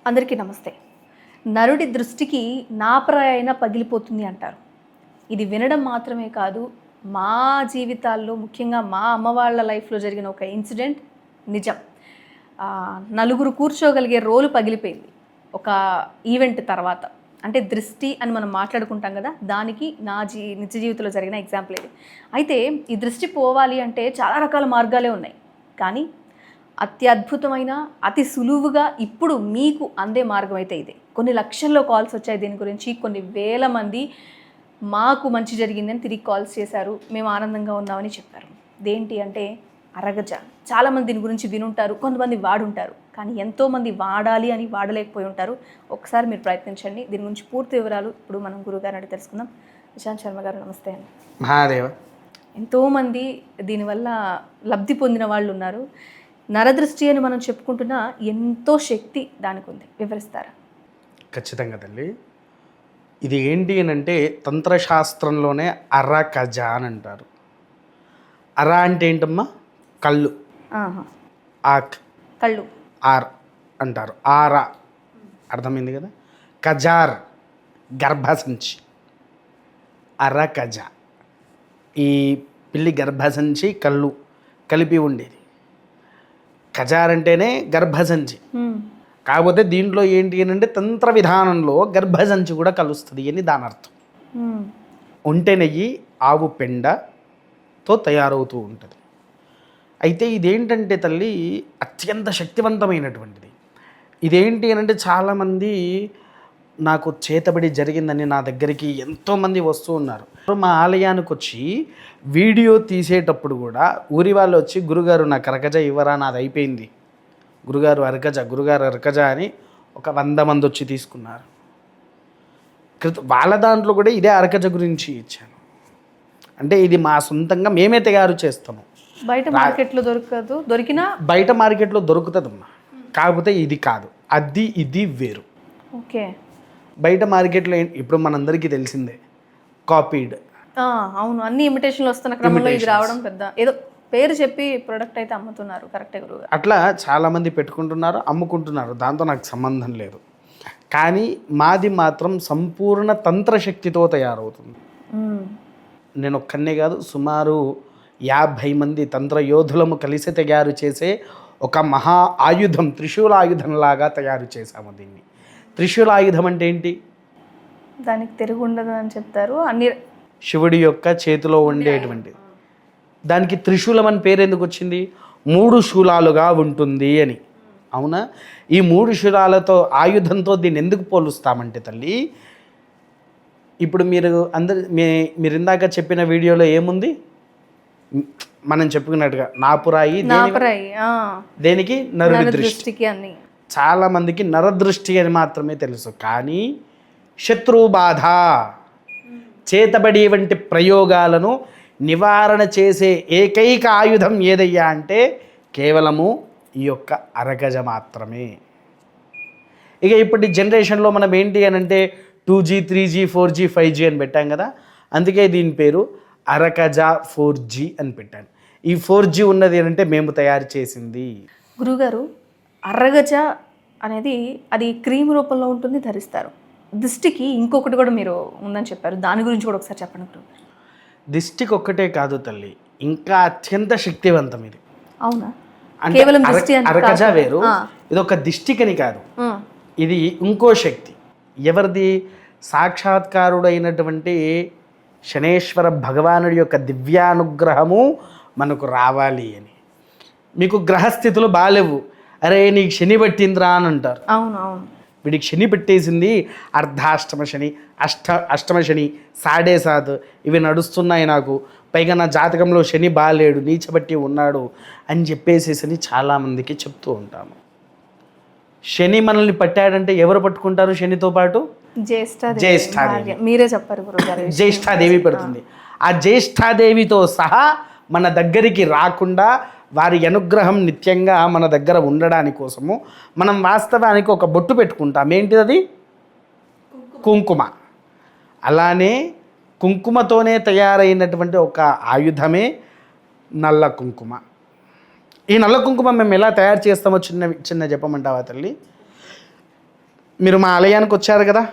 అందరికీ నమస్తే. నరుడి దృష్టికి నాపరాయి అయినా పగిలిపోతుంది అంటారు. ఇది వినడం మాత్రమే కాదు, మా జీవితాల్లో ముఖ్యంగా మా అమ్మ వాళ్ళ లైఫ్లో జరిగిన ఒక ఇన్సిడెంట్ నిజం. నలుగురు కూర్చోగలిగే రోలు పగిలిపోయింది ఒక ఈవెంట్ తర్వాత. అంటే దృష్టి అని మనం మాట్లాడుకుంటాం కదా, దానికి నా నిజ జీవితంలో జరిగిన ఎగ్జాంపుల్ ఇది. అయితే ఈ దృష్టి పోవాలి అంటే చాలా రకాల మార్గాలే ఉన్నాయి, కానీ అత్యద్భుతమైన అతి సులువుగా ఇప్పుడు మీకు అందే మార్గం అయితే ఇదే. కొన్ని లక్షల్లో కాల్స్ వచ్చాయి దీని గురించి, కొన్ని వేల మంది మాకు మంచి జరిగిందని తిరిగి కాల్స్ చేశారు, మేము ఆనందంగా ఉన్నామని చెప్పారు. ఇదేంటి అంటే అరగజ. చాలామంది దీని గురించి వినుంటారు, కొంతమంది వాడుంటారు, కానీ ఎంతోమంది వాడాలి అని వాడలేకపోయి ఉంటారు. ఒకసారి మీరు ప్రయత్నించండి. దీని గురించి పూర్తి వివరాలు ఇప్పుడు మనం గురువుగారిని అడిగి తెలుసుకుందాం. నిశాంత్ శర్మ గారు నమస్తే అండి. మహాదేవ. ఎంతోమంది దీనివల్ల లబ్ధి పొందిన వాళ్ళు ఉన్నారు. నరదృష్టి అని మనం చెప్పుకుంటున్నా ఎంతో శక్తి దానికి ఉంది, వివరిస్తారా? ఖచ్చితంగా తల్లి. ఇది ఏంటి అని అంటే తంత్రశాస్త్రంలోనే అరకజ అని అంటారు. అర అంటే ఏంటమ్మా? కళ్ళు. ఆక్ కళ్ళు ఆర్ అంటారు. ఆర అర్థమైంది కదా. కజార్ గర్భసంచి. అరకజ ఈ పిల్లి గర్భసంచి కళ్ళు కలిపి ఉండేది. కజార్ అంటేనే గర్భసంచి. కాకపోతే దీంట్లో ఏంటి అని అంటే తంత్ర విధానంలో గర్భసంచి కూడా కలుస్తుంది అని దాని అర్థం. ఒంటె నెయ్యి ఆవు పెండతో తయారవుతూ ఉంటుంది. అయితే ఇదేంటంటే తల్లి అత్యంత శక్తివంతమైనటువంటిది. ఇదేంటి అని అంటే చాలామంది నాకు చేతబడి జరిగిందని నా దగ్గరికి ఎంతోమంది వస్తూ ఉన్నారు. మా ఆలయానికి వచ్చి వీడియో తీసేటప్పుడు కూడా ఊరి వాళ్ళు వచ్చి గురుగారు నాకు అరకజ ఇవ్వరా, నాది అయిపోయింది, గురుగారు అరకజ అని ఒక 100 మంది వచ్చి తీసుకున్నారు. వాళ్ళ దాంట్లో కూడా ఇదే అరకజ గురించి ఇచ్చాను. అంటే ఇది మా సొంతంగా మేమే తయారు చేస్తాము. బయట మార్కెట్లో దొరకదు, దొరికినా బయట మార్కెట్లో దొరుకుతుందమ్మా. కాకపోతే ఇది కాదు, ఇది వేరు. ఓకే. బయట మార్కెట్లో ఇప్పుడు మనందరికీ తెలిసిందే కాపీడ్. అవును, అన్ని ఇమిటేషన్లు వస్తున్న క్రమంలో ఇది రావడం పెద్ద ఏదో పేరు చెప్పి ప్రొడక్ట్ అయితే అమ్ముతున్నారు. కరెక్టే గురువు. అట్లా చాలామంది పెట్టుకుంటున్నారు, అమ్ముకుంటున్నారు, దాంతో నాకు సంబంధం లేదు. కానీ మాది మాత్రం సంపూర్ణ తంత్రశక్తితో తయారవుతుంది. నేను ఒక్కనే కాదు, సుమారు 50 మంది తంత్ర యోధులము కలిసి తయారు చేసే ఒక మహా ఆయుధం, త్రిశూలాయుధంలాగా తయారు చేశాము దీన్ని. త్రిశూలాయుధం అంటే ఏంటి? దానికి తిరుగు ఉండదు అని చెప్తారు. అన్ని శివుడి యొక్క చేతిలో ఉండేటువంటిది. దానికి త్రిశూలం అని పేరు ఎందుకు వచ్చింది? 3 శూలాలుగా ఉంటుంది అని. అవునా? ఈ 3 శూలాలతో ఆయుధంతో దీన్ని ఎందుకు పోలుస్తామంటే తల్లి, ఇప్పుడు మీరు ఇందాక చెప్పిన వీడియోలో ఏముంది? మనం చెప్పుకున్నట్టుగా నాపురాయి దేనికి? నరుడి దృష్టికి. అన్ని చాలామందికి నరదృష్టి అని మాత్రమే తెలుసు, కానీ శత్రువు బాధ, చేతబడి వంటి ప్రయోగాలను నివారణ చేసే ఏకైక ఆయుధం ఏదయ్యా అంటే కేవలము ఈ యొక్క అరగజ మాత్రమే. ఇక ఇప్పటి జనరేషన్లో మనం ఏంటి అని అంటే 2G 3G 4G 5G అని పెట్టాం కదా, అందుకే దీని పేరు అరకజ 4G అని పెట్టాను. ఈ 4G ఉన్నది అంటే మేము తయారు చేసింది. గురుగారు, అరగజ అనేది అది క్రీమ్ రూపంలో ఉంటుంది, ధరిస్తారు. దిష్టికి ఇంకొకటి కూడా మీరు ఉందని చెప్పారు, దాని గురించి కూడా ఒకసారి చెప్పండి గురువు. దిష్టికి ఒక్కటే కాదు తల్లి, ఇంకా అత్యంత శక్తివంతం ఇది. అవునా? అంటే అరకజ వేరు, ఇది ఒక దిష్టికని కాదు, ఇది ఇంకో శక్తి. ఎవరిది? సాక్షాత్కారుడైనటువంటి శనేశ్వర భగవానుడి యొక్క దివ్యానుగ్రహము మనకు రావాలి అని. మీకు గ్రహస్థితులు బాలేవు, అరే నీకు శని పట్టిందిరా అని అంటారు. అవును అవును, వీడికి శని పెట్టేసింది, అర్ధాష్టమ శని, అష్టమ శని, 7.5 ఇవి నడుస్తున్నాయి నాకు, పైగా నా జాతకంలో శని బాలేడు, నీచబట్టి ఉన్నాడు అని చెప్పేసేసి చాలామందికి చెప్తూ ఉంటాము. శని మనల్ని పట్టాడంటే ఎవరు పట్టుకుంటారు శనితో పాటు? జ్యేష్ఠాదేవి. మీరే చెప్పారు గురుగారు. జ్యేష్ఠాదేవి పెడుతుంది. ఆ జ్యేష్ఠాదేవితో సహా మన దగ్గరికి రాకుండా వారి అనుగ్రహం నిత్యంగా మన దగ్గర ఉండడానికి కోసము మనం వాస్తవానికి ఒక బొట్టు పెట్టుకుంటాం. ఏంటిది? అది కుంకుమ. అలానే కుంకుమతోనే తయారైనటువంటి ఒక ఆయుధమే నల్ల కుంకుమ. ఈ నల్ల కుంకుమ మేము ఎలా తయారు చేస్తామో చిన్న చెప్పమంటావా తల్లి? మీరు మా ఆలయానికి వచ్చారు కదా,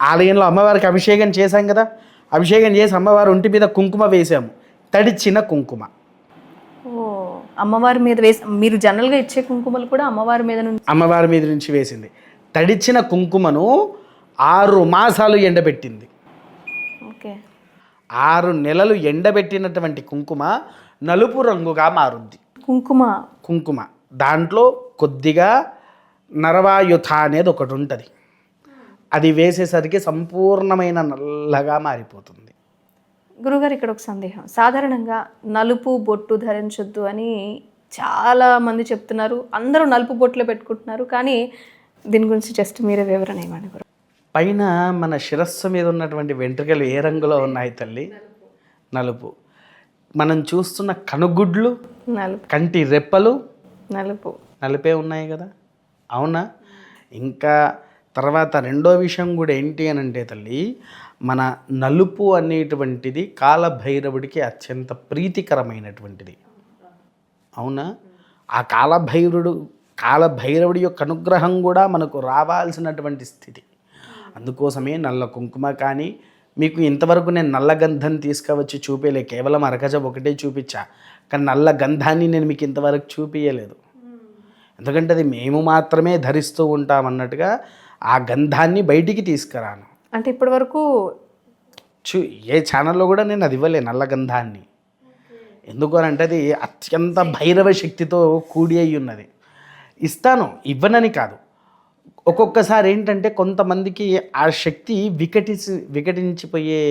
ఆలయంలో అమ్మవారికి అభిషేకం చేశాం కదా, అభిషేకం చేసి అమ్మవారి ఒంటి మీద కుంకుమ వేసాము, తడిచిన కుంకుమ. ఓ, అమ్మవారి మీద వేసి మీరు జనరల్గా ఇచ్చే కుంకుమలు కూడా అమ్మవారి మీద నుంచి? అమ్మవారి మీద నుంచి వేసింది. తడిచిన కుంకుమను 6 మాసాలు ఎండబెట్టింది. ఓకే. 6 నెలలు ఎండబెట్టినటువంటి కుంకుమ నలుపు రంగుగా మారుద్ది. కుంకుమ దాంట్లో కొద్దిగా నరవాయుథ అనేది ఒకటి ఉంటుంది, అది వేసేసరికి సంపూర్ణమైన నల్లగా మారిపోతుంది. గురుగారు, ఇక్కడ ఒక సందేహం. సాధారణంగా నలుపు బొట్టు ధరించొద్దు అని చాలా మంది చెప్తున్నారు, అందరూ నలుపు బొట్టులో పెట్టుకుంటున్నారు, కానీ దీని గురించి జస్ట్ మీరే వివరణ ఇవ్వండి గురు. పైన మన శిరస్సు మీద ఉన్నటువంటి వెంట్రుకలు ఏ రంగులో ఉన్నాయి తల్లి? నలుపు. మనం చూస్తున్న కనుగుడ్లు, నలుపు. కంటి రెప్పలు నలుపే ఉన్నాయి కదా, అవునా? ఇంకా తర్వాత రెండో విషయం కూడా ఏంటి అని అంటే తల్లి, మన నలుపు అనేటువంటిది కాలభైరవుడికి అత్యంత ప్రీతికరమైనటువంటిది, అవునా? ఆ కాలభైరవుడి యొక్క అనుగ్రహం కూడా మనకు రావాల్సినటువంటి స్థితి. అందుకోసమే నల్ల కుంకుమ కానీ, మీకు ఇంతవరకు నేను నల్ల గంధం తీసుకువచ్చి చూపించలే, కేవలం అరగజ ఒకటే చూపించా, కానీ నల్ల గంధాన్ని నేను మీకు ఇంతవరకు చూపించలేదు. ఎందుకంటే అది మేము మాత్రమే ధరిస్తూ ఉంటాం అన్నట్టుగా ఆ గంధాన్ని బయటికి తీసుకురాను. అంటే ఇప్పటి వరకు ఏ ఛానల్లో కూడా నేను అది ఇవ్వలే నల్ల గంధాన్ని. ఎందుకు అని అంటే అది అత్యంత భైరవ శక్తితో కూడి అయి ఉన్నది. ఇస్తాను, ఇవ్వనని కాదు. ఒక్కొక్కసారి ఏంటంటే కొంతమందికి ఆ శక్తి వికటించిపోయే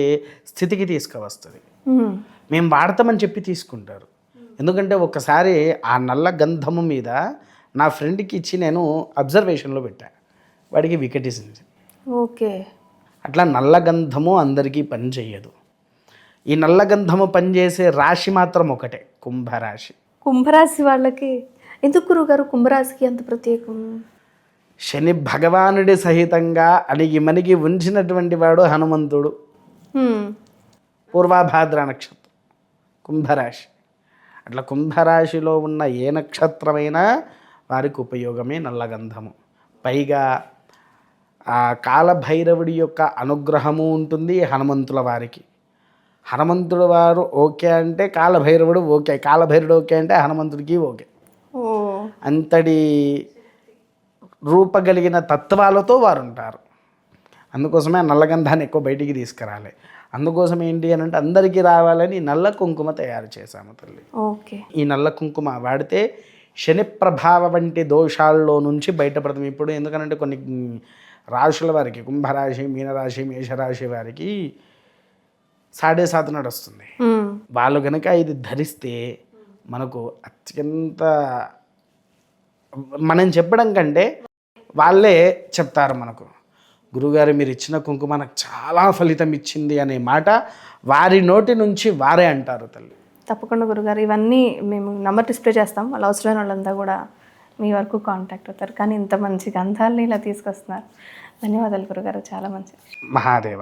స్థితికి తీసుకువస్తుంది. మేము వాడతామని చెప్పి తీసుకుంటారు. ఎందుకంటే ఒకసారి ఆ నల్ల గంధము మీద నా ఫ్రెండ్కి ఇచ్చి నేను అబ్జర్వేషన్లో పెట్టా, వాడికి వికటించింది. ఓకే. అట్లా నల్ల గంధము అందరికీ పని చేయదు. ఈ నల్ల గంధము పనిచేసే రాశి మాత్రం ఒకటే, కుంభరాశి. కుంభరాశి వాళ్ళకి ఎందుకు గురుగారు కుంభరాశికి అంత ప్రత్యేకం? శని భగవానుడి సహితంగా అణిగి మణిగి ఉంచినటువంటి వాడు హనుమంతుడు. పూర్వాభాద్ర నక్షత్రం కుంభరాశి. అట్లా కుంభరాశిలో ఉన్న ఏ నక్షత్రమైనా వారికి ఉపయోగమే నల్లగంధము. పైగా ఆ కాలభైరవుడి యొక్క అనుగ్రహము ఉంటుంది హనుమంతుల వారికి. హనుమంతుడు వారు ఓకే అంటే కాలభైరవుడు ఓకే, కాలభైరవుడు ఓకే అంటే హనుమంతుడికి ఓకే. అంతటి రూపగలిగిన తత్వాలతో వారు ఉంటారు. అందుకోసమే నల్లగంధాన్ని ఎక్కువ బయటికి తీసుకురాలి. అందుకోసం ఏంటి అని అంటే అందరికీ రావాలని నల్ల కుంకుమ తయారు చేశాము తల్లి. ఓకే. ఈ నల్ల కుంకుమ వాడితే శని ప్రభావ వంటి దోషాల్లో నుంచి బయటపడతాం. ఇప్పుడు ఎందుకనంటే కొన్ని రాశుల వారికి, కుంభరాశి, మీనరాశి, మేషరాశి వారికి 7.5 నడుస్తుంది. వాళ్ళు కనుక ఇది ధరిస్తే మనకు అత్యంత, మనం చెప్పడం కంటే వాళ్ళే చెప్తారు మనకు, గురుగారు మీరు ఇచ్చిన కుంకుమ నాకు చాలా ఫలితం ఇచ్చింది అనే మాట వారి నోటి నుంచి వారే అంటారు తల్లి. తప్పకుండా గురుగారు, ఇవన్నీ మేము నంబర్ డిస్ప్లే చేస్తాం, వాళ్ళ అవసరమైన వాళ్ళంతా కూడా మీ వరకు కాంటాక్ట్ అవుతారు. కానీ ఇంత మంచి గంధాలని ఇలా తీసుకొస్తున్నారు. ధన్యవాదాలు గురుగారు, చాలా మంచి. మహాదేవ.